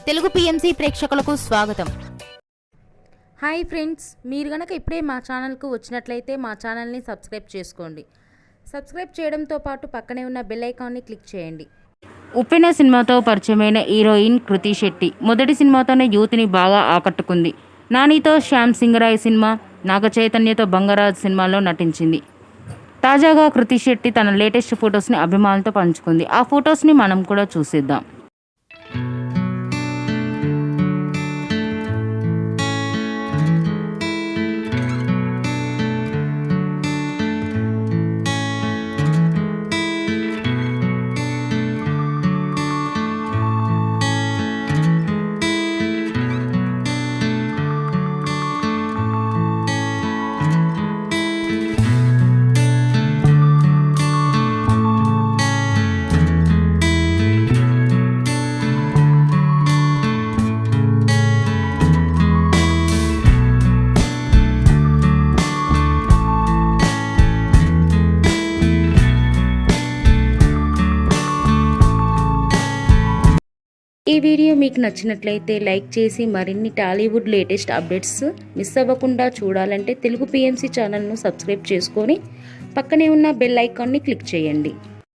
Telugu PMC ప్రేక్షకులకు స్వాగతం. Hi friends, మీరు గనక ఇప్పుడే మా ఛానల్కు వచ్చినట్లయితే మా ఛానల్ని సబ్స్క్రైబ్ చేసుకోండి. సబ్స్క్రైబ్ చేయడంతో పాటు పక్కనే ఉన్న బెల్ ఐకాన్ని క్లిక్ చేయండి. ఉప్పెన సినిమాతో పరిచయమైన హీరోయిన్ కృతి శెట్టి మొదటి సినిమాతోనే యూత్ని బాగా ఆకట్టుకుంది. నానితో శ్యామ్ సింగరాయ్ సినిమా, నాగ చైతన్యతో బంగారాజ్ సినిమాలో నటించింది. తాజాగా కృతి శెట్టి తన లేటెస్ట్ ఫొటోస్ని అభిమానులతో పంచుకుంది. ఆ ఫొటోస్ని మనం కూడా చూసేద్దాం. ఈ వీడియో మీకు నచ్చినట్లయితే లైక్ చేసి మరిన్ని టాలీవుడ్ లేటెస్ట్ అప్డేట్స్ మిస్ అవ్వకుండా చూడాలంటే తెలుగు పిఎంసి ఛానల్ను సబ్స్క్రైబ్ చేసుకొని పక్కనే ఉన్న బెల్ ఐకాన్ని క్లిక్ చేయండి.